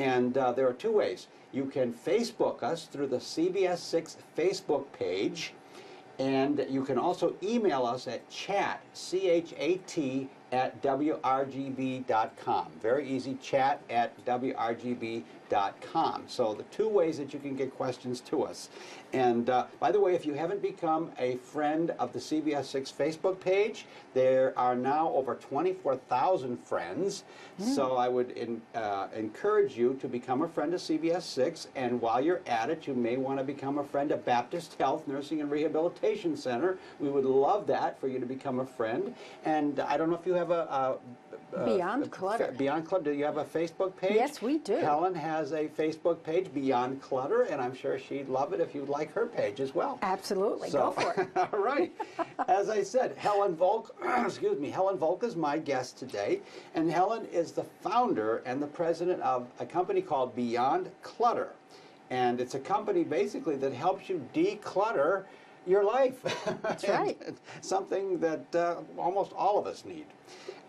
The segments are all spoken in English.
And there are two ways. You can Facebook us through the CBS 6 Facebook page, and you can also email us at chat, C-H-A-T, at WRGB.com. Very easy, chat at WRGB.com. So the two ways that you can get questions to us. And by the way, if you haven't become a friend of the CBS 6 Facebook page, there are now over 24,000 friends. So I would encourage you to become a friend of CBS 6. And while you're at it, you may want to become a friend of Baptist Health Nursing and Rehabilitation Center. We would love that for you to become a friend. And I don't know if you have a Beyond Clutter. Beyond Clutter. Do you have a Facebook page? Yes, we do. Helen has a Facebook page, Beyond Clutter, and I'm sure she'd love it if you'd like her page as well. Absolutely. So, go for it. all right. As I said, Helen Volk, excuse me, Helen Volk is my guest today, and Helen is the founder and the president of a company called Beyond Clutter, and it's a company basically that helps you declutter your life. That's right. Something that almost all of us need.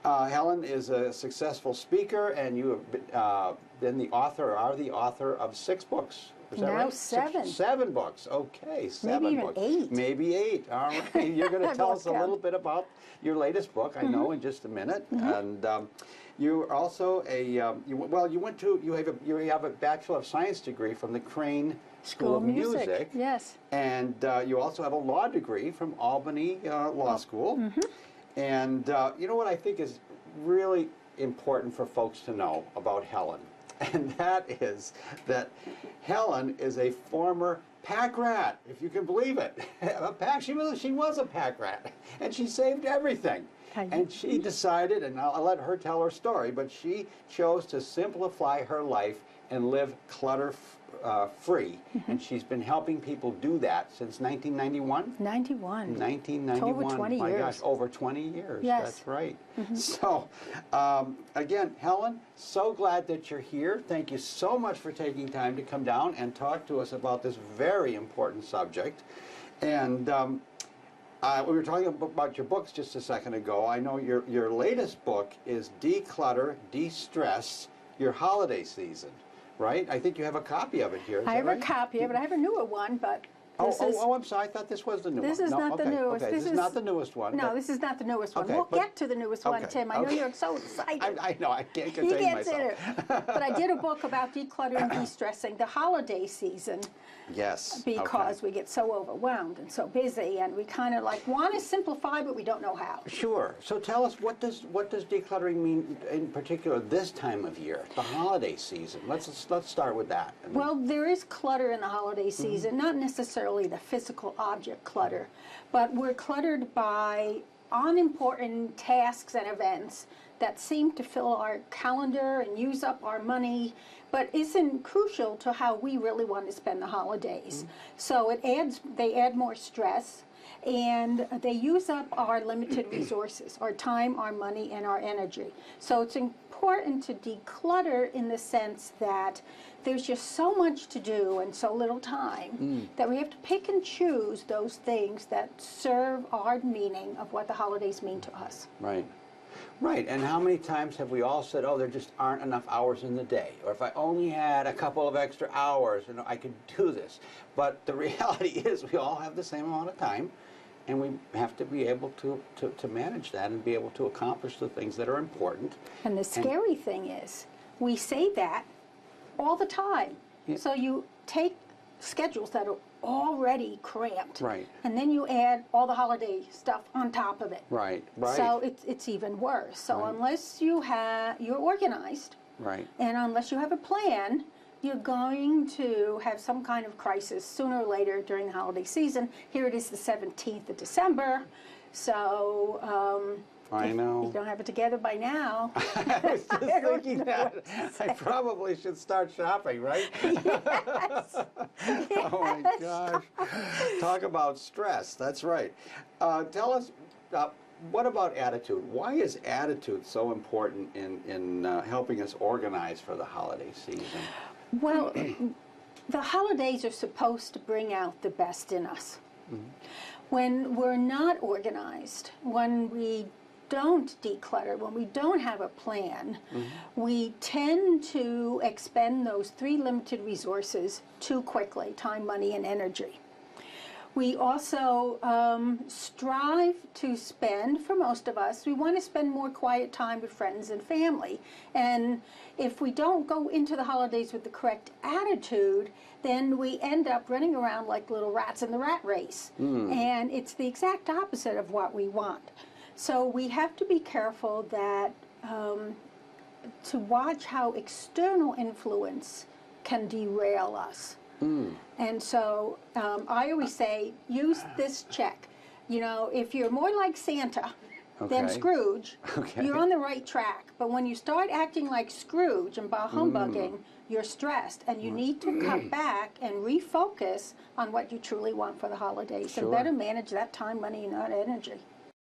Helen is a successful speaker, and you have been the author, or are the author of 6 books. Is that now right? 7. 7 books. Okay, 7 Maybe even books. 8. Maybe 8. All right. You're going to tell us a count. little bit about your latest book, I know, in just a minute. And you are also a you have a Bachelor of Science degree from the Crane School of Music. Yes. And you also have a law degree from Albany Law School. And you know what I think is really important for folks to know about Helen? And that is that Helen is a former pack rat, if you can believe it. She was a pack rat, and she saved everything. And she decided, and I'll let her tell her story, but she chose to simplify her life and live clutter-free. And she's been helping people do that since 1991? 1991. Over 20 My years. gosh, over 20 years. Yes. That's right. So, again, Helen, so glad that you're here. Thank you so much for taking time to come down and talk to us about this very important subject. And we were talking about your books just a second ago. I know your latest book is Declutter, De-Stress, Your Holiday Season, right? I think you have a copy of it here. I have a copy of it. I have a newer one, but I'm sorry. I thought this was the new one. This is not the newest. Okay, this is not the newest one. No, this is not the newest one. Okay, We'll but- get to the newest one, Tim. I know you're so excited. I know. I can't He contain gets myself. in it. But I did a book about decluttering, de-stressing the holiday season. Yes. Because we get so overwhelmed and so busy, and we kind of like want to simplify, but we don't know how. Sure. So tell us, what does decluttering mean in particular this time of year, the holiday season? Let's start with that. Well, there is clutter in the holiday season, not necessarily the physical object clutter, but we're cluttered by unimportant tasks and events that seem to fill our calendar and use up our money, but isn't crucial to how we really want to spend the holidays. So they add more stress, and they use up our limited resources, our time, our money, and our energy. So it's important to declutter in the sense that there's just so much to do and so little time that we have to pick and choose those things that serve our meaning of what the holidays mean to us. Right. Right, and how many times have we all said, oh, there just aren't enough hours in the day, or if I only had a couple of extra hours, I could do this. But the reality is we all have the same amount of time, and we have to be able to manage that and be able to accomplish the things that are important. And the scary thing is, we say that all the time. Yeah. So you take schedules that are already cramped, Right. and then you add all the holiday stuff on top of it. Right. So it's even worse. So Right. unless you're organized, Right. and unless you have a plan, you're going to have some kind of crisis sooner or later during the holiday season. Here it is, the 17th of December. So I know. if you don't have it together by now. I was just thinking that. I probably should start shopping, right? Yes. Oh my gosh. Talk about stress. That's right. Tell us, what about attitude? Why is attitude so important in helping us organize for the holiday season? Well, the holidays are supposed to bring out the best in us. When we're not organized, when we don't declutter, when we don't have a plan, we tend to expend those three limited resources too quickly: time, money, and energy. We also strive to spend, for most of us, we want to spend more quiet time with friends and family. And if we don't go into the holidays with the correct attitude, then we end up running around like little rats in the rat race. And it's the exact opposite of what we want. So we have to be careful that to watch how external influence can derail us. And so I always say, use this check. You know, if you're more like Santa than Okay. Scrooge, Okay. you're on the right track. But when you start acting like Scrooge and bah humbugging, you're stressed, and you need to cut back and refocus on what you truly want for the holidays, and Sure. better manage that time, money, and energy.